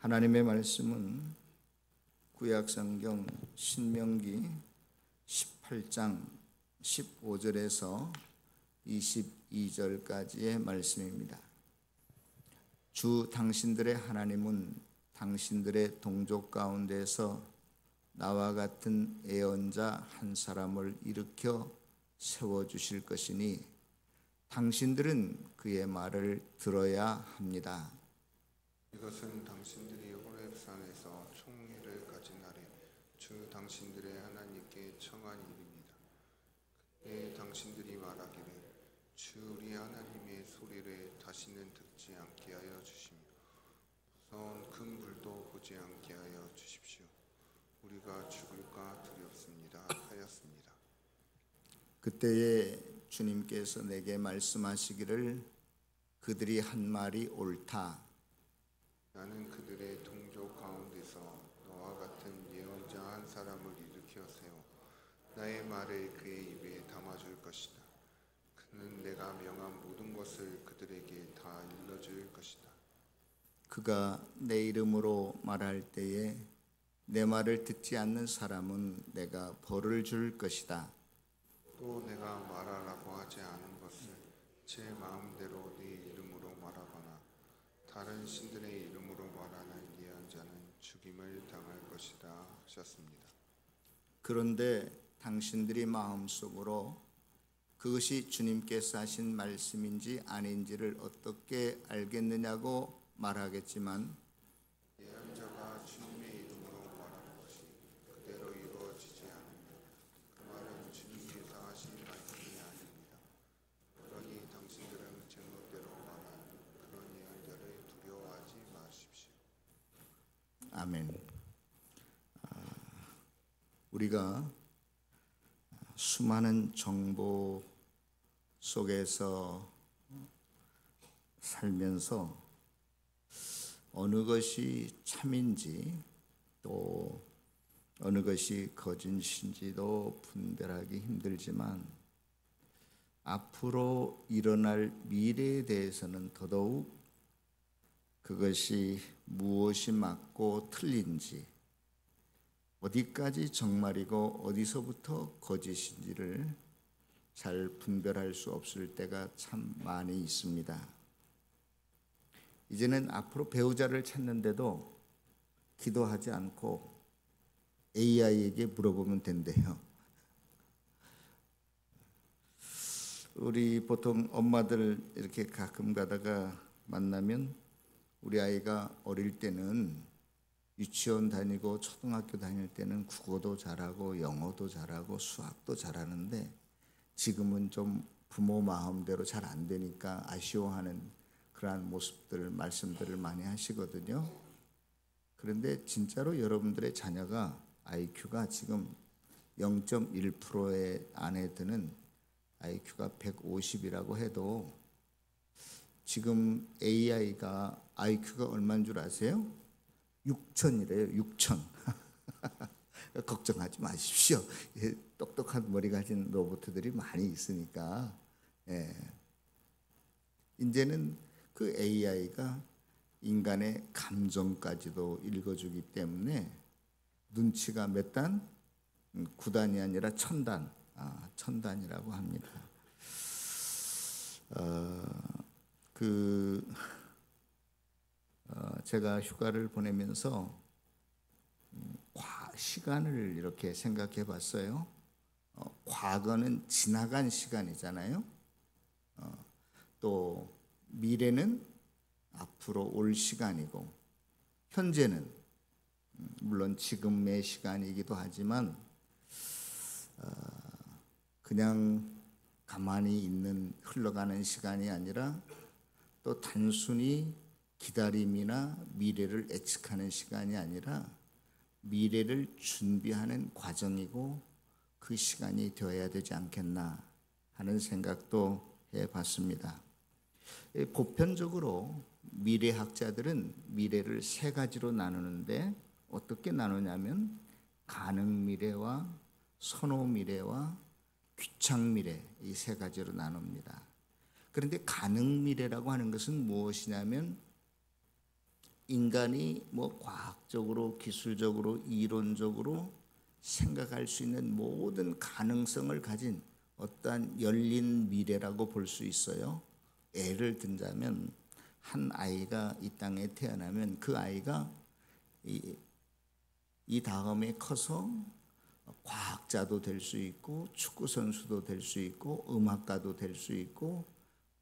하나님의 말씀은 구약성경 신명기 18장 15절에서 22절까지의 말씀입니다. 주 당신들의 하나님은 당신들의 동족 가운데서 나와 같은 예언자 한 사람을 일으켜 세워주실 것이니 당신들은 그의 말을 들어야 합니다. 이것은 당신들이 호렙산에서 총회를 가진 날에 주 당신들의 하나님께 청한 일입니다. 그때 당신들이 말하기를 주 우리 하나님의 소리를 다시는 듣지 않게 하여 주시며 무서운 큰 불도 보지 않게 하여 주십시오. 우리가 죽을까 두렵습니다 하였습니다. 그때에 주님께서 내게 말씀하시기를 그들이 한 말이 옳다. 나는 그들의 동족 가운데서 너와 같은 예언자 한 사람을 일으켜 세워 나의 말을 그의 입에 담아줄 것이다. 그는 내가 명한 모든 것을 그들에게 다 일러줄 것이다. 그가 내 이름으로 말할 때에 내 말을 듣지 않는 사람은 내가 벌을 줄 것이다. 또 내가 말하라고 하지 않은 것을 제 마음대로 네 이름으로 말하거나 다른 신들의 이름으로 말하는 예언자는 죽임을 당할 것이다 하셨습니다. 그런데 당신들이 마음속으로 그것이 주님께서 하신 말씀인지 아닌지를 어떻게 알겠느냐고 말하겠지만 예언자가 주님의 이름으로 말하는 것이 그대로 이루어지지 않으면 그 말은 주님께서 하신 말씀이 아닙니다. 그러니 당신들은 제멋대로 말하는 그런 예언자를 두려워하지 마십시오. 아멘. 우리가 수많은 정보 속에서 살면서 어느 것이 참인지 또 어느 것이 거짓인지도 분별하기 힘들지만 앞으로 일어날 미래에 대해서는 더더욱 그것이 무엇이 맞고 틀린지 어디까지 정말이고 어디서부터 거짓인지를 잘 분별할 수 없을 때가 참 많이 있습니다. 이제는 앞으로 배우자를 찾는데도 기도하지 않고 AI에게 물어보면 된대요. 우리 보통 엄마들 이렇게 가끔 가다가 만나면 우리 아이가 어릴 때는 유치원 다니고 초등학교 다닐 때는 국어도 잘하고 영어도 잘하고 수학도 잘하는데 지금은 좀 부모 마음대로 잘 안 되니까 아쉬워하는 그러한 모습들, 말씀들을 많이 하시거든요. 그런데 진짜로 여러분들의 자녀가 IQ가 지금 0.1%의 안에 드는 IQ가 150이라고 해도 지금 AI가 IQ가 얼마인 줄 아세요? 6천이래요. 6천. 걱정하지 마십시오. 똑똑한 머리 가진 로봇들이 많이 있으니까. 이제는 그 AI가 인간의 감정까지도 읽어주기 때문에 눈치가 몇 단? 9단이 아니라 1000단. 1000단이라고 합니다. 제가 휴가를 보내면서 시간을 이렇게 생각해 봤어요. 과거는 지나간 시간이잖아요. 또 미래는 앞으로 올 시간이고 현재는 물론 지금의 시간이기도 하지만 그냥 가만히 있는 흘러가는 시간이 아니라 또 단순히 기다림이나 미래를 예측하는 시간이 아니라 미래를 준비하는 과정이고 그 시간이 되어야 되지 않겠나 하는 생각도 해봤습니다. 보편적으로 미래학자들은 미래를 세 가지로 나누는데 어떻게 나누냐면 가능 미래와 선호 미래와 귀착 미래 이 세 가지로 나눕니다. 그런데 가능 미래라고 하는 것은 무엇이냐면 인간이 뭐 과학적으로, 기술적으로, 이론적으로 생각할 수 있는 모든 가능성을 가진 어떠한 열린 미래라고 볼 수 있어요. 예를 들자면 한 아이가 이 땅에 태어나면 그 아이가 이 다음에 커서 과학자도 될 수 있고 축구 선수도 될 수 있고 음악가도 될 수 있고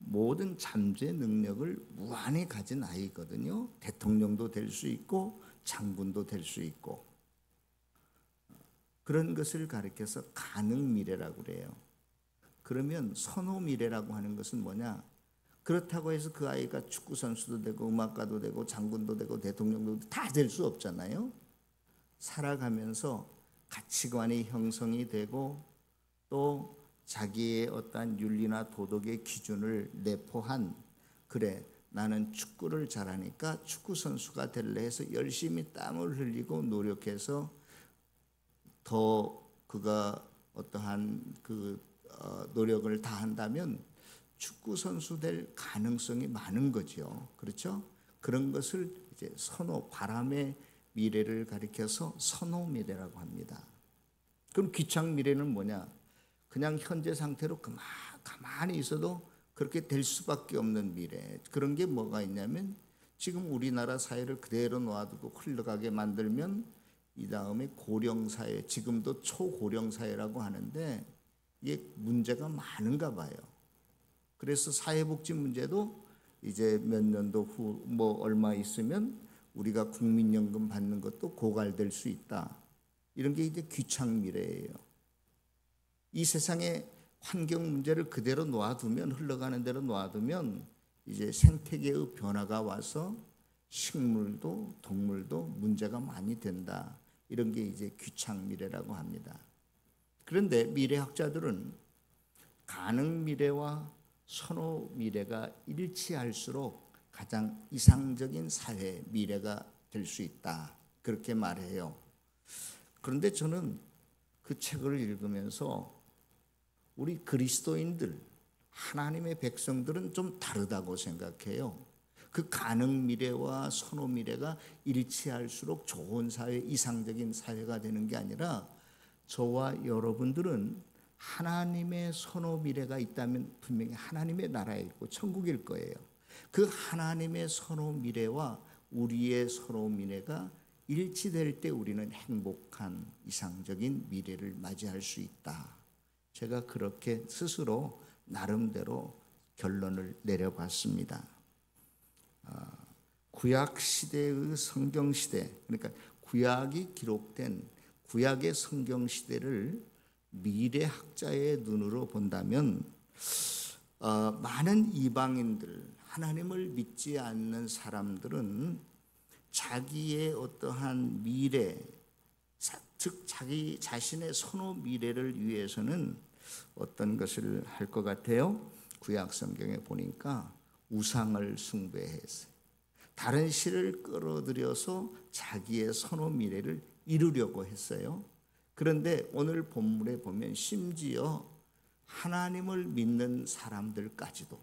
모든 잠재 능력을 무한히 가진 아이거든요. 대통령도 될 수 있고 장군도 될 수 있고 그런 것을 가리켜서 가능 미래라고 그래요. 그러면 선호 미래라고 하는 것은 뭐냐? 그렇다고 해서 그 아이가 축구 선수도 되고 음악가도 되고 장군도 되고 대통령도 다 될 수 없잖아요. 살아가면서 가치관이 형성이 되고 또 자기의 어떠한 윤리나 도덕의 기준을 내포한 그래 나는 축구를 잘하니까 축구 선수가 될래 해서 열심히 땀을 흘리고 노력해서 더 그가 어떠한 노력을 다한다면 축구 선수 될 가능성이 많은 거죠. 그렇죠? 그런 것을 이제 바람의 미래를 가리켜서 선호 미래라고 합니다. 그럼 귀착 미래는 뭐냐? 그냥 현재 상태로 가만히 있어도 그렇게 될 수밖에 없는 미래. 그런 게 뭐가 있냐면 지금 우리나라 사회를 그대로 놔두고 흘러가게 만들면 이 다음에 고령사회, 지금도 초고령사회라고 하는데 이게 문제가 많은가 봐요. 그래서 사회복지 문제도 이제 몇 년도 후 뭐 얼마 있으면 우리가 국민연금 받는 것도 고갈될 수 있다. 이런 게 이제 귀착 미래예요. 이 세상의 환경 문제를 그대로 놔두면 흘러가는 대로 놔두면 이제 생태계의 변화가 와서 식물도 동물도 문제가 많이 된다. 이런 게 이제 귀착 미래라고 합니다. 그런데 미래학자들은 가능 미래와 선호 미래가 일치할수록 가장 이상적인 사회 미래가 될 수 있다. 그렇게 말해요. 그런데 저는 그 책을 읽으면서 우리 그리스도인들, 하나님의 백성들은 좀 다르다고 생각해요. 그 가능 미래와 선호 미래가 일치할수록 좋은 사회, 이상적인 사회가 되는 게 아니라 저와 여러분들은 하나님의 선호 미래가 있다면 분명히 하나님의 나라에 있고 천국일 거예요. 그 하나님의 선호 미래와 우리의 선호 미래가 일치될 때 우리는 행복한 이상적인 미래를 맞이할 수 있다. 제가 그렇게 스스로 나름대로 결론을 내려봤습니다. 구약 시대의 성경 시대, 그러니까 구약이 기록된 구약의 성경 시대를 미래학자의 눈으로 본다면 많은 이방인들, 하나님을 믿지 않는 사람들은 자기의 어떠한 미래, 즉 자기 자신의 선호 미래를 위해서는 어떤 것을 할 것 같아요? 구약 성경에 보니까 우상을 숭배했어요. 다른 신을 끌어들여서 자기의 선호 미래를 이루려고 했어요. 그런데 오늘 본문에 보면 심지어 하나님을 믿는 사람들까지도,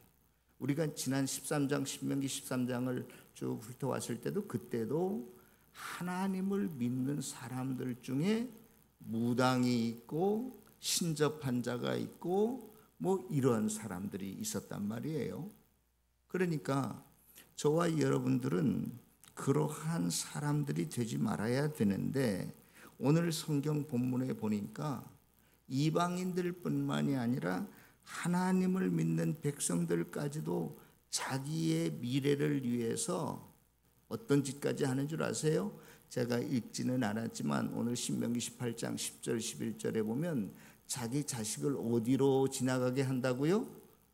우리가 지난 13장 신명기 13장을 쭉 훑어왔을 때도 그때도 하나님을 믿는 사람들 중에 무당이 있고 신접한 자가 있고 뭐 이런 사람들이 있었단 말이에요. 그러니까 저와 여러분들은 그러한 사람들이 되지 말아야 되는데 오늘 성경 본문에 보니까 이방인들뿐만이 아니라 하나님을 믿는 백성들까지도 자기의 미래를 위해서 어떤 짓까지 하는 줄 아세요? 제가 읽지는 않았지만 오늘 신명기 18장 10절 11절에 보면 자기 자식을 어디로 지나가게 한다고요?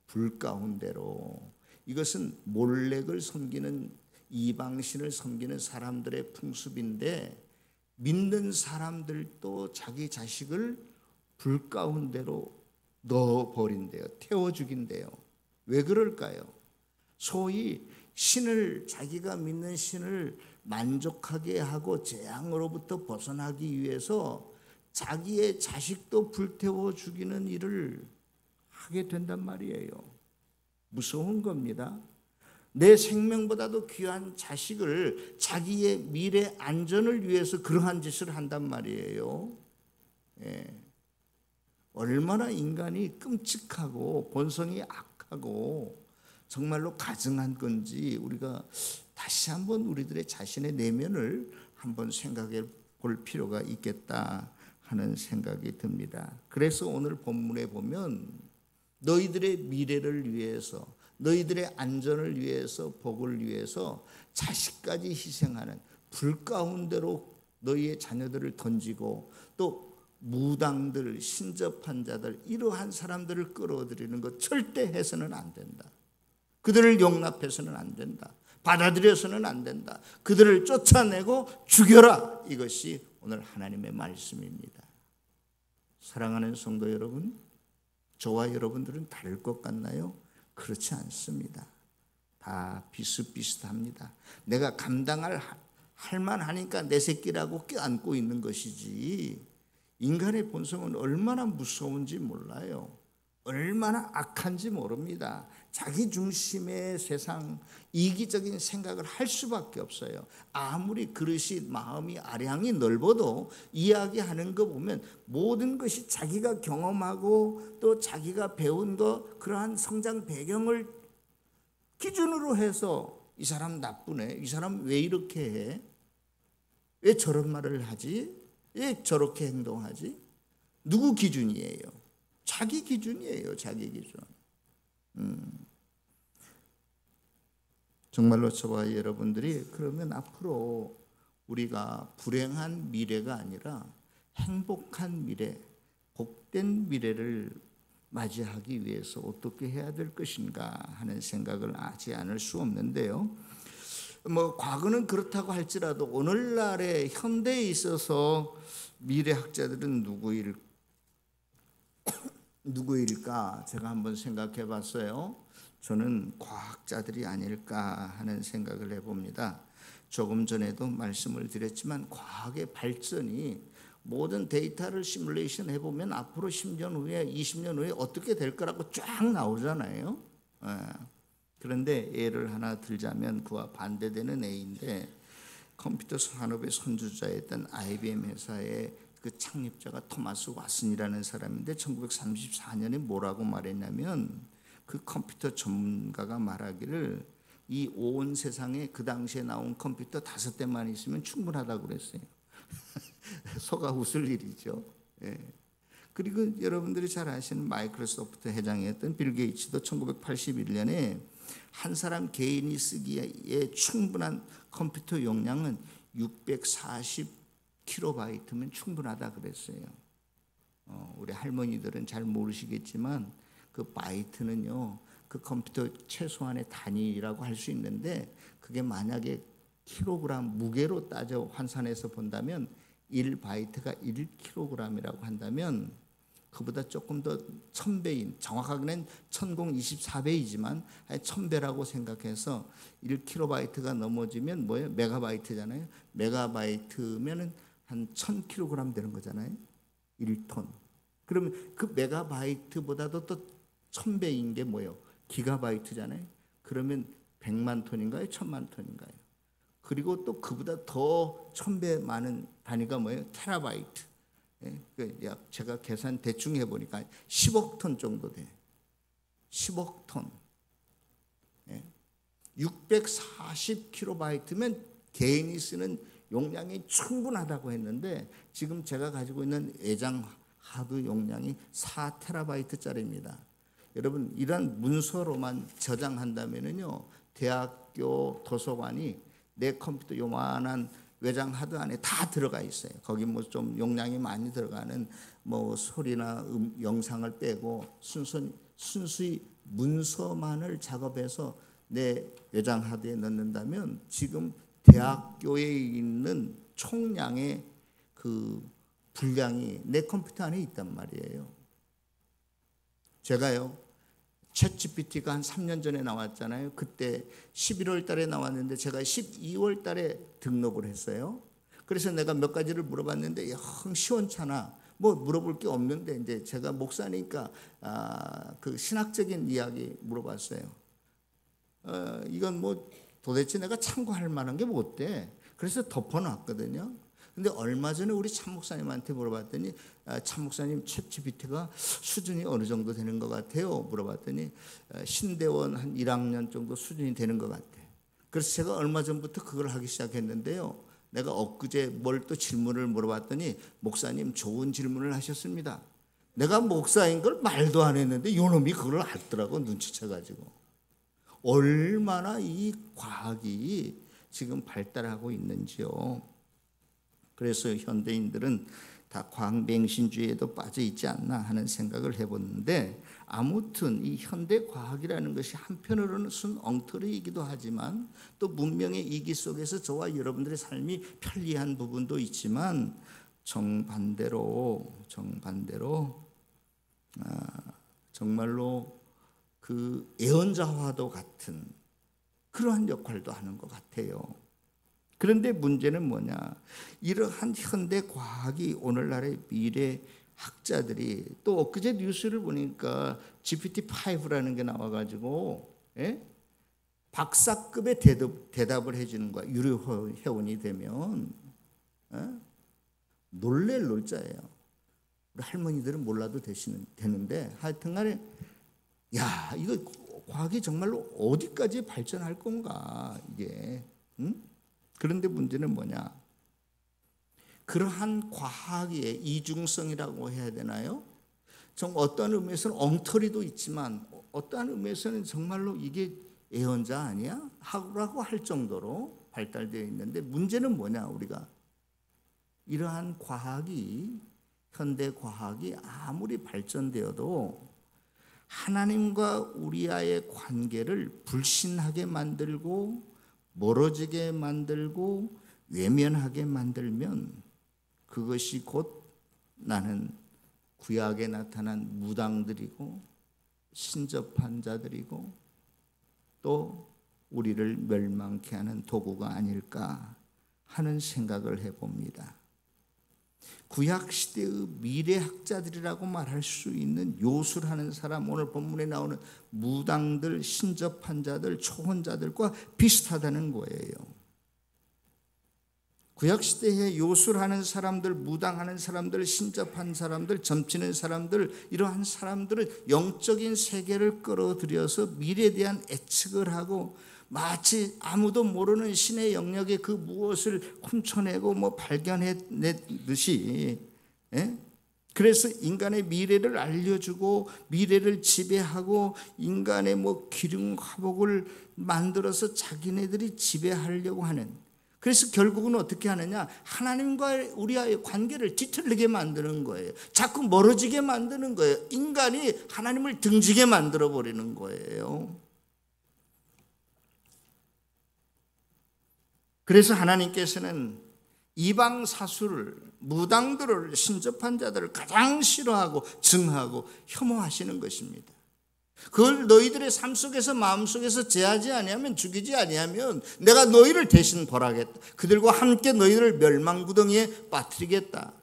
불 가운데로. 이것은 몰렉을 섬기는 이방신을 섬기는 사람들의 풍습인데 믿는 사람들도 자기 자식을 불 가운데로 넣어버린대요. 태워 죽인대요. 왜 그럴까요? 소위 신을, 자기가 믿는 신을 만족하게 하고 재앙으로부터 벗어나기 위해서 자기의 자식도 불태워 죽이는 일을 하게 된단 말이에요. 무서운 겁니다. 내 생명보다도 귀한 자식을 자기의 미래 안전을 위해서 그러한 짓을 한단 말이에요. 예. 얼마나 인간이 끔찍하고 본성이 악하고 정말로 가증한 건지 우리가 다시 한번 우리들의 자신의 내면을 한번 생각해 볼 필요가 있겠다 하는 생각이 듭니다. 그래서 오늘 본문에 보면 너희들의 미래를 위해서, 너희들의 안전을 위해서, 복을 위해서 자식까지 희생하는, 불 가운데로 너희의 자녀들을 던지고 또 무당들, 신접한 자들, 이러한 사람들을 끌어들이는 것 절대 해서는 안 된다. 그들을 용납해서는 안 된다. 받아들여서는 안 된다. 그들을 쫓아내고 죽여라. 이것이 오늘 하나님의 말씀입니다. 사랑하는 성도 여러분, 저와 여러분들은 다를 것 같나요? 그렇지 않습니다. 다 비슷비슷합니다. 내가 감당할 만하니까 내 새끼라고 껴안고 있는 것이지, 인간의 본성은 얼마나 무서운지 몰라요. 얼마나 악한지 모릅니다. 자기 중심의 세상, 이기적인 생각을 할 수밖에 없어요. 아무리 그릇이 마음이 아량이 넓어도 이야기하는 거 보면 모든 것이 자기가 경험하고 또 자기가 배운 거, 그러한 성장 배경을 기준으로 해서 이 사람 나쁘네, 이 사람 왜 이렇게 해, 왜 저런 말을 하지, 왜 저렇게 행동하지, 누구 기준이에요? 자기 기준이에요. 자기 기준. 정말로 저와 여러분들이 그러면 앞으로 우리가 불행한 미래가 아니라 행복한 미래, 복된 미래를 맞이하기 위해서 어떻게 해야 될 것인가 하는 생각을 하지 않을 수 없는데요. 과거는 그렇다고 할지라도 오늘날의 현대에 있어서 미래학자들은 누구일까 제가 한번 생각해 봤어요. 저는 과학자들이 아닐까 하는 생각을 해봅니다. 조금 전에도 말씀을 드렸지만 과학의 발전이 모든 데이터를 시뮬레이션 해보면 앞으로 10년 후에 20년 후에 어떻게 될 거라고 쫙 나오잖아요. 그런데 예를 하나 들자면 그와 반대되는 A인데, 컴퓨터 산업의 선두자였던 IBM 회사의 그 창립자가 토마스 왓슨이라는 사람인데 1934년에 뭐라고 말했냐면, 그 컴퓨터 전문가가 말하기를 이 온 세상에 그 당시에 나온 컴퓨터 5대만 있으면 충분하다고 그랬어요. 속아 웃을 일이죠. 예. 그리고 여러분들이 잘 아시는 마이크로소프트 회장이었던 빌 게이츠도 1981년에 한 사람 개인이 쓰기에 충분한 컴퓨터 용량은 640kB면 충분하다 그랬어요. 우리 할머니들은 잘 모르시겠지만 그 바이트는요, 그 컴퓨터 최소한의 단위라고 할 수 있는데, 그게 만약에 킬로그램 무게로 따져 환산해서 본다면 1바이트가 1kg이라고 한다면 그보다 조금 더 1000배인, 정확하게는 1024배이지만 1000배라고 생각해서 1kb가 넘어지면 뭐예요? 메가바이트잖아요. 메가바이트면은 한 1000kg 되는 거잖아요. 1톤. 그러면 그 메가바이트보다도 또 1000배인 게 뭐예요? 기가바이트잖아요. 그러면 100만 톤인가요? 1000만 톤인가요? 그리고 또 그보다 더 1000배 많은 단위가 뭐예요? 테라바이트. 제가 계산 대충 해보니까 10억 톤 정도 돼요. 10억 톤. 640kb면 개인이 쓰는 용량이 충분하다고 했는데, 지금 제가 가지고 있는 외장 하드 용량이 4TB짜리입니다. 여러분, 이런 문서로만 저장한다면요, 대학교 도서관이 내 컴퓨터 요만한 외장 하드 안에 다 들어가 있어요. 거기 뭐 좀 용량이 많이 들어가는 뭐 소리나 영상을 빼고 순수히 문서만을 작업해서 내 외장 하드에 넣는다면 지금 대학교에 있는 총량의 그 분량이 내 컴퓨터 안에 있단 말이에요. 제가요, 챗GPT가 한 3년 전에 나왔잖아요. 그때 11월 달에 나왔는데 제가 12월 달에 등록을 했어요. 그래서 내가 몇 가지를 물어봤는데 영 시원찮아. 뭐 물어볼 게 없는데 이제 제가 목사니까 그 신학적인 이야기 물어봤어요. 이건 뭐 도대체 내가 참고할 만한 게 뭐 어때? 그래서 덮어놨거든요. 근데 얼마 전에 우리 참 목사님한테 물어봤더니 참 목사님 챗GPT가 수준이 어느 정도 되는 것 같아요? 물어봤더니 신대원 한 1학년 정도 수준이 되는 것 같아. 그래서 제가 얼마 전부터 그걸 하기 시작했는데요. 내가 엊그제 뭘 또 질문을 물어봤더니 목사님 좋은 질문을 하셨습니다. 내가 목사인 걸 말도 안 했는데 요놈이 그걸 알더라고, 눈치채가지고. 얼마나 이 과학이 지금 발달하고 있는지요. 그래서 현대인들은 다 과학맹신주의에도 빠져 있지 않나 하는 생각을 해보는데, 아무튼 이 현대 과학이라는 것이 한편으로는 순 엉터리이기도 하지만 또 문명의 이기 속에서 저와 여러분들의 삶이 편리한 부분도 있지만 정반대로 정말로 그 예언자와도 같은 그러한 역할도 하는 것 같아요. 그런데 문제는 뭐냐? 이러한 현대 과학이 오늘날의 미래 학자들이, 또 엊그제 뉴스를 보니까 GPT-5라는 게 나와가지고 박사급의 대답을 해주는 거야. 유료 회원이 되면 놀랄 놀자예요. 우리 할머니들은 몰라도 되는데 하여튼간에 야, 이거 과학이 정말로 어디까지 발전할 건가 이게. 그런데 문제는 뭐냐? 그러한 과학의 이중성이라고 해야 되나요? 좀 어떤 의미에서는 엉터리도 있지만 어떠한 의미에서는 정말로 이게 예언자 아니야? 하라고 할 정도로 발달되어 있는데, 문제는 뭐냐? 우리가 이러한 과학이, 현대 과학이 아무리 발전되어도 하나님과 우리와의 관계를 불신하게 만들고 멀어지게 만들고 외면하게 만들면 그것이 곧 나는 구약에 나타난 무당들이고 신접한 자들이고 또 우리를 멸망케 하는 도구가 아닐까 하는 생각을 해봅니다. 구약시대의 미래학자들이라고 말할 수 있는 요술하는 사람, 오늘 본문에 나오는 무당들, 신접한 자들, 초혼자들과 비슷하다는 거예요. 구약시대에 요술하는 사람들, 무당하는 사람들, 신접한 사람들, 점치는 사람들, 이러한 사람들은 영적인 세계를 끌어들여서 미래에 대한 예측을 하고 마치 아무도 모르는 신의 영역에 그 무엇을 훔쳐내고 발견해냈듯이, 그래서 인간의 미래를 알려주고 미래를 지배하고 인간의 기륭화복을 만들어서 자기네들이 지배하려고 하는, 그래서 결국은 어떻게 하느냐? 하나님과 우리와의 관계를 뒤틀리게 만드는 거예요. 자꾸 멀어지게 만드는 거예요. 인간이 하나님을 등지게 만들어 버리는 거예요. 그래서 하나님께서는 이방 사수를, 무당들을, 신접한 자들을 가장 싫어하고 증하고 혐오하시는 것입니다. 그걸 너희들의 삶 속에서 마음속에서 제하지 아니하면, 죽이지 아니하면 내가 너희를 대신 벌하겠다. 그들과 함께 너희를 멸망구덩이에 빠뜨리겠다.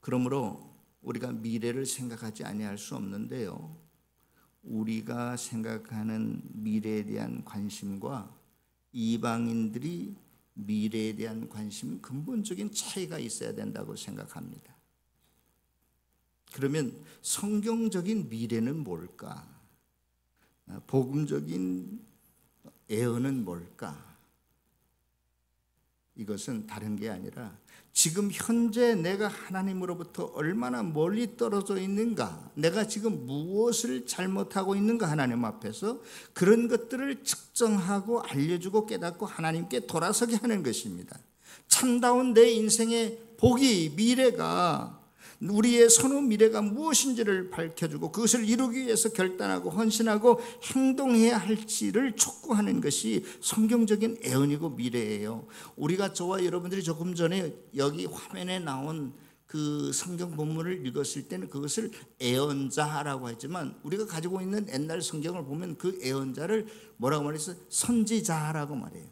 그러므로 우리가 미래를 생각하지 아니할 수 없는데요, 우리가 생각하는 미래에 대한 관심과 이방인들이 미래에 대한 관심은 근본적인 차이가 있어야 된다고 생각합니다. 그러면 성경적인 미래는 뭘까? 복음적인 예언은 뭘까? 이것은 다른 게 아니라 지금 현재 내가 하나님으로부터 얼마나 멀리 떨어져 있는가, 내가 지금 무엇을 잘못하고 있는가, 하나님 앞에서 그런 것들을 측정하고 알려주고 깨닫고 하나님께 돌아서게 하는 것입니다. 참다운 내 인생의 복이, 미래가, 우리의 선후 미래가 무엇인지를 밝혀주고 그것을 이루기 위해서 결단하고 헌신하고 행동해야 할지를 촉구하는 것이 성경적인 예언이고 미래예요. 우리가, 저와 여러분들이 조금 전에 여기 화면에 나온 그 성경 본문을 읽었을 때는 그것을 예언자라고 했지만, 우리가 가지고 있는 옛날 성경을 보면 그 예언자를 뭐라고 말했어요? 선지자라고 말해요.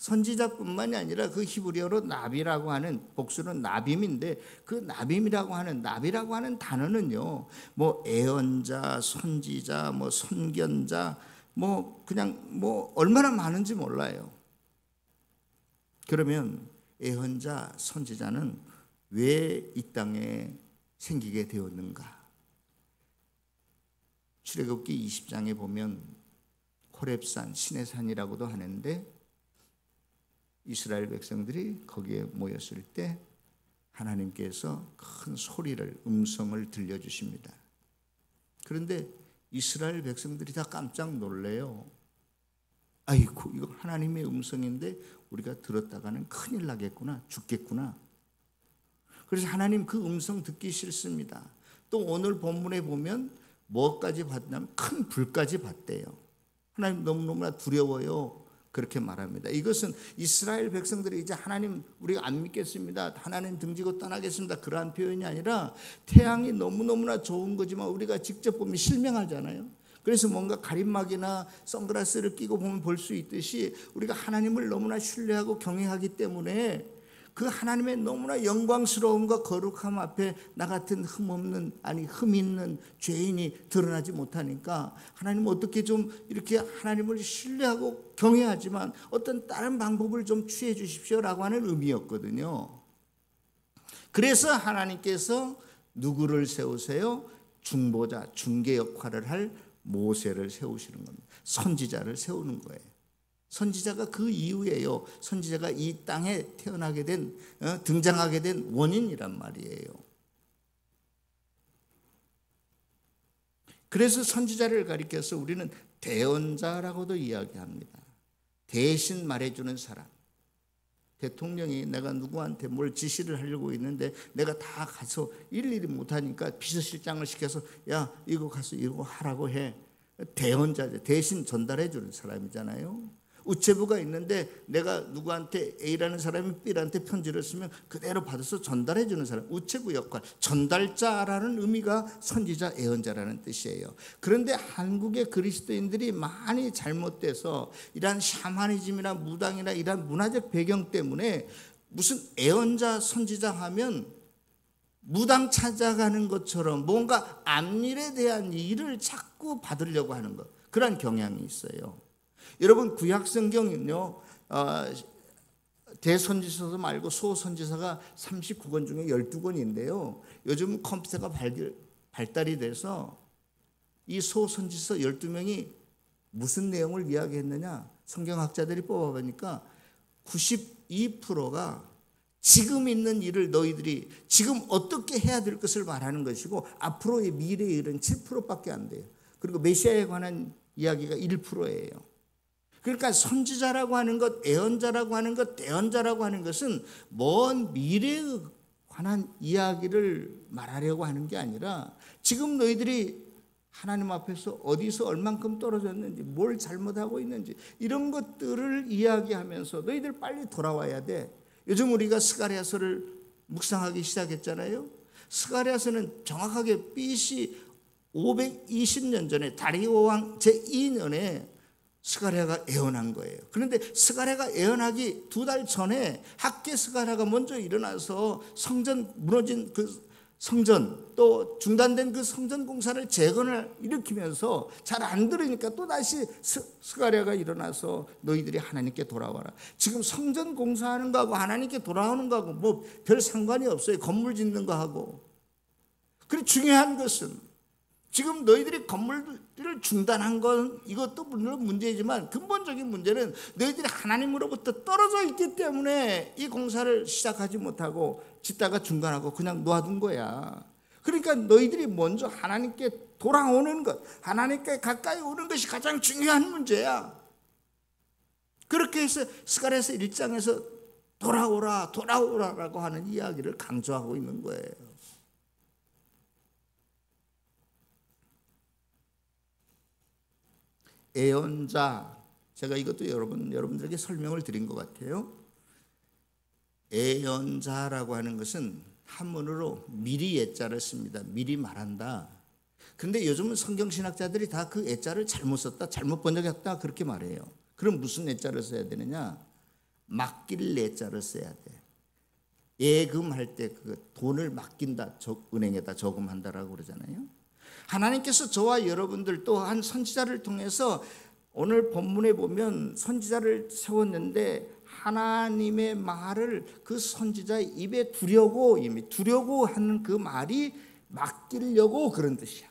선지자뿐만이 아니라 그 히브리어로 나비라고 하는, 복수는 나빔인데 그 나빔이라고 하는, 나비라고 하는 단어는요, 뭐 애언자, 선지자, 뭐 선견자, 뭐 그냥 뭐 얼마나 많은지 몰라요. 그러면 애언자, 선지자는 왜 이 땅에 생기게 되었는가? 출애굽기 20장에 보면 호렙산, 신의 산이라고도 하는데, 이스라엘 백성들이 거기에 모였을 때 하나님께서 큰 소리를, 음성을 들려주십니다. 그런데 이스라엘 백성들이 다 깜짝 놀래요. 아이고, 이거 하나님의 음성인데 우리가 들었다가는 큰일 나겠구나, 죽겠구나. 그래서 하나님 그 음성 듣기 싫습니다. 또 오늘 본문에 보면 뭐까지 봤냐면 큰 불까지 봤대요. 하나님 너무너무나 두려워요. 그렇게 말합니다. 이것은 이스라엘 백성들이 이제 하나님 우리가 안 믿겠습니다, 하나님 등지고 떠나겠습니다, 그러한 표현이 아니라 태양이 너무너무나 좋은 거지만 우리가 직접 보면 실명하잖아요. 그래서 뭔가 가림막이나 선글라스를 끼고 보면 볼 수 있듯이 우리가 하나님을 너무나 신뢰하고 경외하기 때문에 그 하나님의 너무나 영광스러움과 거룩함 앞에 나 같은 흠 있는 죄인이 드러나지 못하니까 하나님 어떻게 좀 이렇게 하나님을 신뢰하고 경외하지만 어떤 다른 방법을 좀 취해 주십시오라고 하는 의미였거든요. 그래서 하나님께서 누구를 세우세요? 중보자, 중개 역할을 할 모세를 세우시는 겁니다. 선지자를 세우는 거예요. 선지자가 그 이유예요. 선지자가 이 땅에 태어나게 된, 등장하게 된 원인이란 말이에요. 그래서 선지자를 가리켜서 우리는 대언자라고도 이야기합니다. 대신 말해주는 사람. 대통령이 내가 누구한테 뭘 지시를 하려고 있는데 내가 다 가서 일일이 못하니까 비서실장을 시켜서 야, 이거 가서 이거 하라고 해. 대언자죠. 대신 전달해주는 사람이잖아요. 우체부가 있는데 내가 누구한테 A라는 사람이 B한테 편지를 쓰면 그대로 받아서 전달해 주는 사람, 우체부 역할, 전달자라는 의미가 선지자, 애언자라는 뜻이에요. 그런데 한국의 그리스도인들이 많이 잘못돼서 이러한 샤머니즘이나 무당이나 이러한 문화적 배경 때문에 무슨 애언자, 선지자 하면 무당 찾아가는 것처럼 뭔가 앞일에 대한 일을 자꾸 받으려고 하는 것, 그런 경향이 있어요. 여러분, 구약 성경은요, 대선지서도 말고 소선지서가 39권 중에 12권인데요. 요즘 컴퓨터가 발달이 돼서 이 소선지서 12명이 무슨 내용을 이야기했느냐, 성경학자들이 뽑아보니까 92%가 지금 있는 일을 너희들이 지금 어떻게 해야 될 것을 말하는 것이고, 앞으로의 미래의 일은 7%밖에 안 돼요. 그리고 메시아에 관한 이야기가 1%예요. 그러니까 선지자라고 하는 것, 애언자라고 하는 것, 대언자라고 하는 것은 먼 미래에 관한 이야기를 말하려고 하는 게 아니라 지금 너희들이 하나님 앞에서 어디서 얼만큼 떨어졌는지, 뭘 잘못하고 있는지, 이런 것들을 이야기하면서 너희들 빨리 돌아와야 돼. 요즘 우리가 스가랴서를 묵상하기 시작했잖아요. 스가랴서는 정확하게 BC 520년 전에 다리오 왕 제2년에 스가랴가 예언한 거예요. 그런데 스가랴가 예언하기 2달 전에 학계 스가랴가 먼저 일어나서 성전 무너진 그 성전, 또 중단된 그 성전 공사를 재건을 일으키면서 잘 안 들으니까 또 다시 스가랴가 일어나서 너희들이 하나님께 돌아와라. 지금 성전 공사하는 거하고 하나님께 돌아오는 거하고 뭐 별 상관이 없어요. 건물 짓는 거하고. 그리고 중요한 것은 지금 너희들이 건물들을 중단한 건 이것도 물론 문제이지만 근본적인 문제는 너희들이 하나님으로부터 떨어져 있기 때문에 이 공사를 시작하지 못하고 짓다가 중단하고 그냥 놓아둔 거야. 그러니까 너희들이 먼저 하나님께 돌아오는 것, 하나님께 가까이 오는 것이 가장 중요한 문제야. 그렇게 해서 스가랴서 1장에서 돌아오라라고 하는 이야기를 강조하고 있는 거예요. 애언자, 제가 이것도 여러분들에게 설명을 드린 것 같아요. 애언자라고 하는 것은 한문으로 미리 예자를 씁니다. 미리 말한다. 그런데 요즘은 성경신학자들이 다 그 예자를 잘못 썼다, 잘못 번역했다 그렇게 말해요. 그럼 무슨 예자를 써야 되느냐? 맡길 내자를 써야 돼. 예금할 때 그 돈을 맡긴다, 은행에다 저금한다라고 그러잖아요. 하나님께서 저와 여러분들 또한 선지자를 통해서 오늘 본문에 보면 선지자를 세웠는데 하나님의 말을 그 선지자의 입에 두려고 하는 그 말이 맡기려고 그런 뜻이야.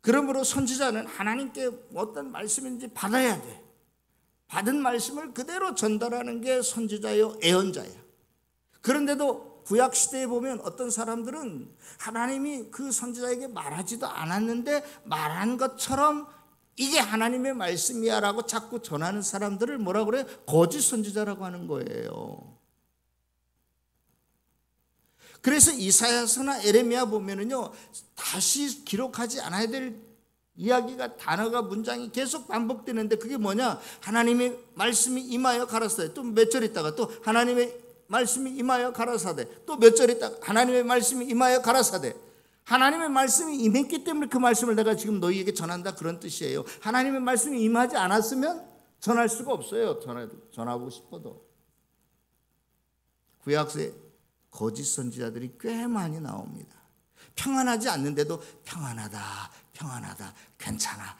그러므로 선지자는 하나님께 어떤 말씀인지 받아야 돼. 받은 말씀을 그대로 전달하는 게 선지자요 예언자야. 그런데도 구약 시대에 보면 어떤 사람들은 하나님이 그 선지자에게 말하지도 않았는데 말한 것처럼 이게 하나님의 말씀이야 라고 자꾸 전하는 사람들을 뭐라고 그래요? 거짓 선지자라고 하는 거예요. 그래서 이사야서나 에레미야 보면은요, 다시 기록하지 않아야 될 이야기가, 단어가, 문장이 계속 반복되는데 그게 뭐냐? 하나님의 말씀이 임하여 가라사대. 또 몇 절 있다가 또 하나님의 말씀이 임하여 가라사대. 또 몇 절 있다가 하나님의 말씀이 임하여 가라사대. 하나님의 말씀이 임했기 때문에 그 말씀을 내가 지금 너희에게 전한다, 그런 뜻이에요. 하나님의 말씀이 임하지 않았으면 전할 수가 없어요. 전하고 싶어도. 구약서에 거짓 선지자들이 꽤 많이 나옵니다. 평안하지 않는데도 평안하다, 괜찮아,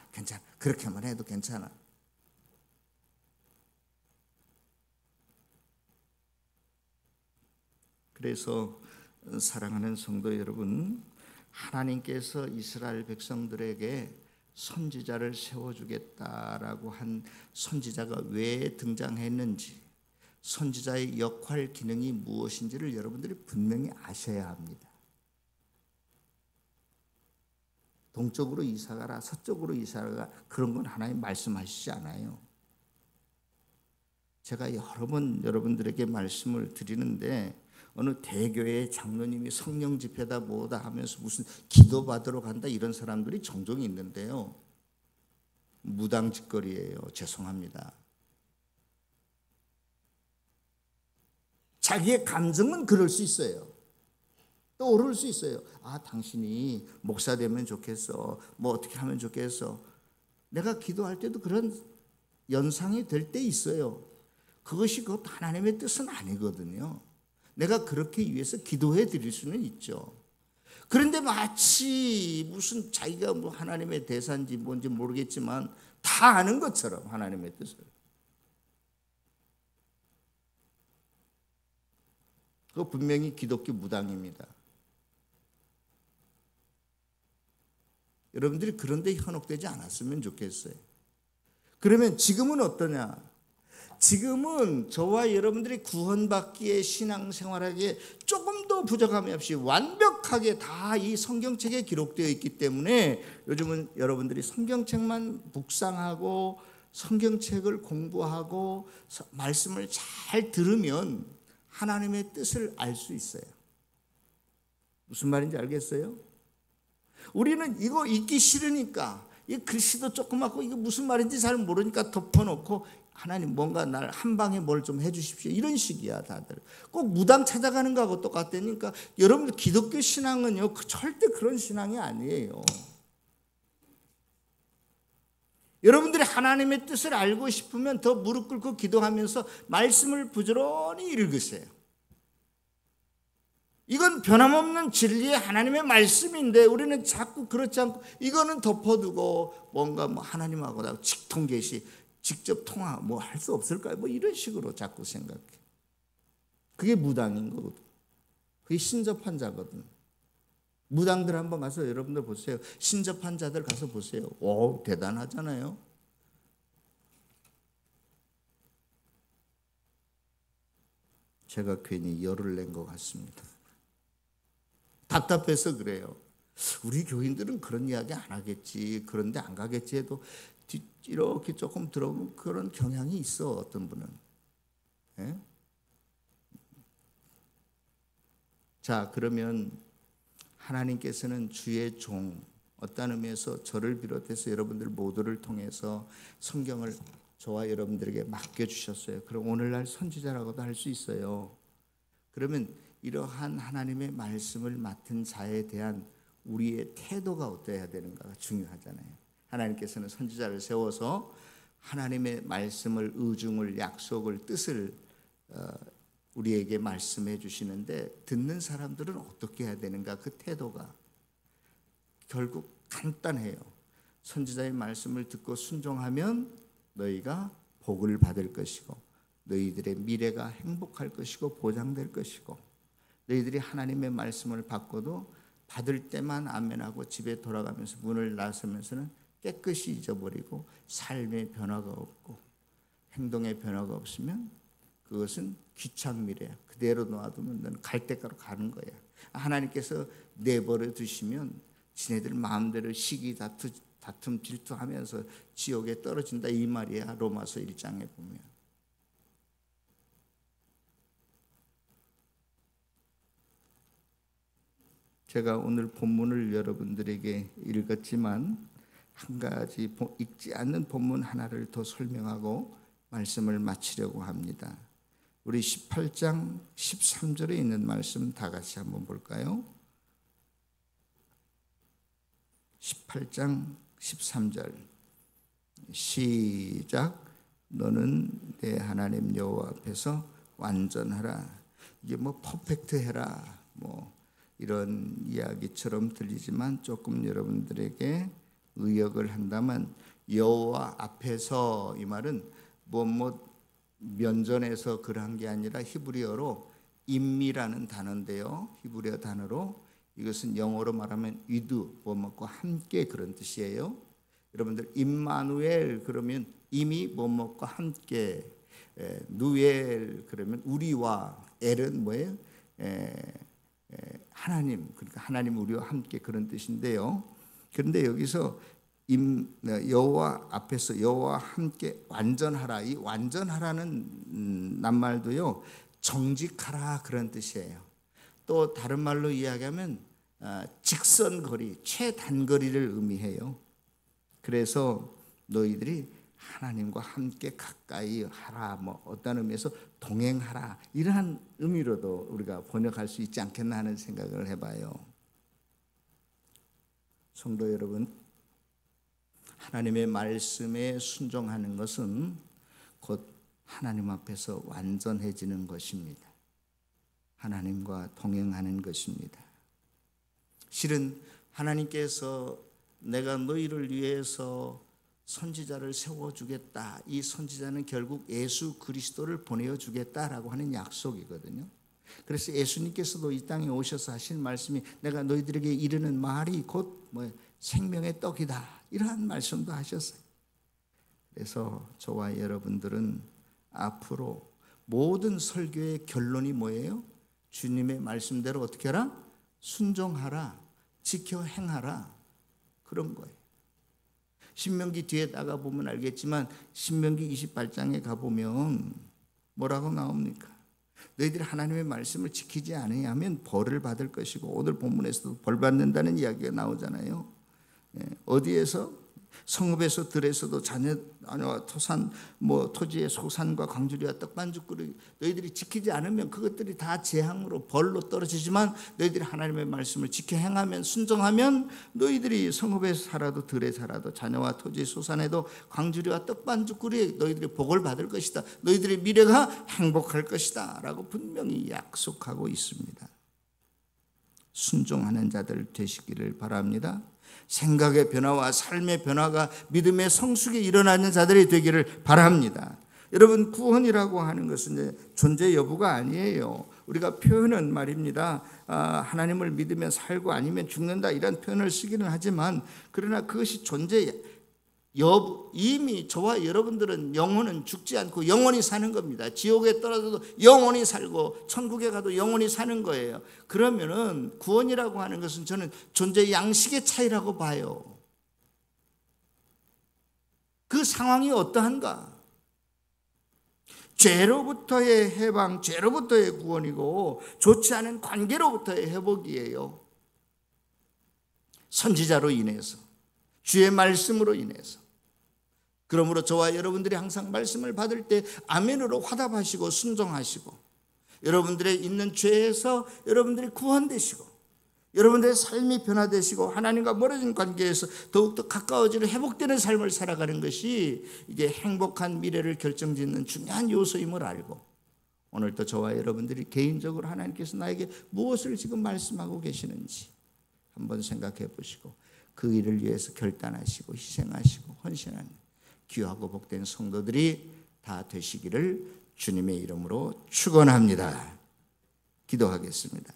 그렇게만 해도 괜찮아. 그래서 사랑하는 성도 여러분, 하나님께서 이스라엘 백성들에게 선지자를 세워주겠다라고 한 선지자가 왜 등장했는지, 선지자의 역할, 기능이 무엇인지를 여러분들이 분명히 아셔야 합니다. 동쪽으로 이사가라, 서쪽으로 이사가라, 그런 건 하나님 말씀하시지 않아요. 제가 여러 번 여러분들에게 말씀을 드리는데 어느 대교회 장로님이 성령 집회다 뭐다 하면서 무슨 기도 받으러 간다 이런 사람들이 종종 있는데요. 무당짓거리예요. 죄송합니다. 자기의 감정은 그럴 수 있어요. 또 오를 수 있어요. 아, 당신이 목사 되면 좋겠어. 뭐 어떻게 하면 좋겠어. 내가 기도할 때도 그런 연상이 될 때 있어요. 그것이 곧 하나님의 뜻은 아니거든요. 내가 그렇게 위해서 기도해 드릴 수는 있죠. 그런데 마치 무슨 자기가 뭐 하나님의 대사인지 뭔지 모르겠지만 다 아는 것처럼 하나님의 뜻을. 그거 분명히 기독교 무당입니다. 여러분들이 그런 데 현혹되지 않았으면 좋겠어요. 그러면 지금은 어떠냐? 지금은 저와 여러분들이 구원받기에, 신앙생활하기에 조금 더 부족함이 없이 완벽하게 다 이 성경책에 기록되어 있기 때문에 요즘은 여러분들이 성경책만 묵상하고 성경책을 공부하고 말씀을 잘 들으면 하나님의 뜻을 알 수 있어요. 무슨 말인지 알겠어요? 우리는 이거 읽기 싫으니까, 이 글씨도 조그맣고 이거 무슨 말인지 잘 모르니까 덮어놓고 하나님 뭔가 날 한 방에 뭘 좀 해주십시오, 이런 식이야. 다들 꼭 무당 찾아가는 거하고 똑같다니까. 여러분들 기독교 신앙은요, 절대 그런 신앙이 아니에요. 여러분들이 하나님의 뜻을 알고 싶으면 더 무릎 꿇고 기도하면서 말씀을 부지런히 읽으세요. 이건 변함없는 진리의 하나님의 말씀인데 우리는 자꾸 그렇지 않고 이거는 덮어두고 뭔가 뭐 하나님하고 직통계시, 직접 통화 뭐 할 수 없을까요? 뭐 이런 식으로 자꾸 생각해. 그게 무당인 거거든. 그게 신접한 자거든. 무당들 한번 가서 여러분들 보세요. 신접한 자들 가서 보세요. 오, 대단하잖아요. 제가 괜히 열을 낸 것 같습니다. 답답해서 그래요. 우리 교인들은 그런 이야기 안 하겠지, 그런데 안 가겠지 해도 이렇게 조금 들어보면 그런 경향이 있어, 어떤 분은. 예? 자, 그러면 하나님께서는 주의 종, 어떤 의미에서 저를 비롯해서 여러분들 모두를 통해서 성경을 저와 여러분들에게 맡겨주셨어요. 그럼 오늘날 선지자라고도 할 수 있어요. 그러면 이러한 하나님의 말씀을 맡은 자에 대한 우리의 태도가 어떠해야 되는가가 중요하잖아요. 하나님께서는 선지자를 세워서 하나님의 말씀을, 의중을, 약속을, 뜻을 우리에게 말씀해 주시는데 듣는 사람들은 어떻게 해야 되는가? 그 태도가 결국 간단해요. 선지자의 말씀을 듣고 순종하면 너희가 복을 받을 것이고 너희들의 미래가 행복할 것이고 보장될 것이고 너희들이 하나님의 말씀을 받고도 받을 때만 아멘하고 집에 돌아가면서 문을 나서면서는 깨끗이 잊어버리고 삶의 변화가 없고 행동의 변화가 없으면 그것은 귀착미래야. 그대로 놔두면 너는 갈대가로 가는 거야. 하나님께서 내버려 두시면 지네들 마음대로 시기 다툼 질투하면서 지옥에 떨어진다 이 말이야. 로마서 1장에 보면. 제가 오늘 본문을 여러분들에게 읽었지만 한 가지 읽지 않는 본문 하나를 더 설명하고 말씀을 마치려고 합니다. 우리 18장 13절에 있는 말씀 다 같이 한번 볼까요? 18장 13절 시작. 너는 내 하나님 여호와 앞에서 완전하라. 이게 뭐 퍼펙트해라 뭐 이런 이야기처럼 들리지만 조금 여러분들에게 의역을 한다면 여호와 앞에서 이 말은 뭐 면전에서 그런 게 아니라 히브리어로 임미라는 단어인데요. 히브리어 단어로 이것은 영어로 말하면 with 뭐뭐과 함께 그런 뜻이에요. 여러분들 임마누엘 그러면 이미 뭐뭐과 함께 누엘 그러면 우리와 엘은 뭐예요? 하나님 그러니까 하나님 우리와 함께 그런 뜻인데요. 그런데 여기서 여호와 앞에서 여호와 함께 완전하라. 이 완전하라는 낱말도요 정직하라 그런 뜻이에요. 또 다른 말로 이야기하면 직선거리, 최단거리를 의미해요. 그래서 너희들이 하나님과 함께 가까이 하라, 뭐 어떤 의미에서 동행하라 이러한 의미로도 우리가 번역할 수 있지 않겠나 하는 생각을 해봐요. 성도 여러분, 하나님의 말씀에 순종하는 것은 곧 하나님 앞에서 완전해지는 것입니다. 하나님과 동행하는 것입니다. 실은 하나님께서 내가 너희를 위해서 선지자를 세워주겠다. 이 선지자는 결국 예수 그리스도를 보내어주겠다라고 하는 약속이거든요. 그래서 예수님께서도 이 땅에 오셔서 하신 말씀이 내가 너희들에게 이르는 말이 곧 생명의 떡이다. 이러한 말씀도 하셨어요. 그래서 저와 여러분들은 앞으로 모든 설교의 결론이 뭐예요? 주님의 말씀대로 어떻게 하라? 순종하라. 지켜 행하라. 그런 거예요. 신명기 뒤에 나가보면 알겠지만 신명기 28장에 가보면 뭐라고 나옵니까? 너희들이 하나님의 말씀을 지키지 않으면 벌을 받을 것이고 오늘 본문에서도 벌 받는다는 이야기가 나오잖아요. 어디에서? 성읍에서 들에서도 자녀와 토산 토지의 소산과 광주리와 떡반죽거리 너희들이 지키지 않으면 그것들이 다 재앙으로 벌로 떨어지지만 너희들이 하나님의 말씀을 지켜 행하면 순종하면 너희들이 성읍에서 살아도 들에 살아도 자녀와 토지의 소산에도 광주리와 떡반죽거리에 너희들이 복을 받을 것이다. 너희들의 미래가 행복할 것이다 라고 분명히 약속하고 있습니다. 순종하는 자들 되시기를 바랍니다. 생각의 변화와 삶의 변화가 믿음의 성숙에 일어나는 자들이 되기를 바랍니다. 여러분, 구원이라고 하는 것은 존재 여부가 아니에요. 우리가 표현은 말입니다. 하나님을 믿으면 살고 아니면 죽는다 이런 표현을 쓰기는 하지만 그러나 그것이 존재 여부, 이미 저와 여러분들은 영혼은 죽지 않고 영원히 사는 겁니다. 지옥에 떨어져도 영원히 살고 천국에 가도 영원히 사는 거예요. 그러면은 구원이라고 하는 것은 저는 존재 양식의 차이라고 봐요. 그 상황이 어떠한가? 죄로부터의 해방, 죄로부터의 구원이고 좋지 않은 관계로부터의 회복이에요. 선지자로 인해서, 주의 말씀으로 인해서. 그러므로 저와 여러분들이 항상 말씀을 받을 때 아멘으로 화답하시고 순종하시고 여러분들의 있는 죄에서 여러분들이 구원되시고 여러분들의 삶이 변화되시고 하나님과 멀어진 관계에서 더욱더 가까워지는 회복되는 삶을 살아가는 것이 이게 행복한 미래를 결정짓는 중요한 요소임을 알고 오늘도 저와 여러분들이 개인적으로 하나님께서 나에게 무엇을 지금 말씀하고 계시는지 한번 생각해 보시고 그 일을 위해서 결단하시고 희생하시고 헌신하는 귀하고 복된 성도들이 다 되시기를 주님의 이름으로 축원합니다. 기도하겠습니다.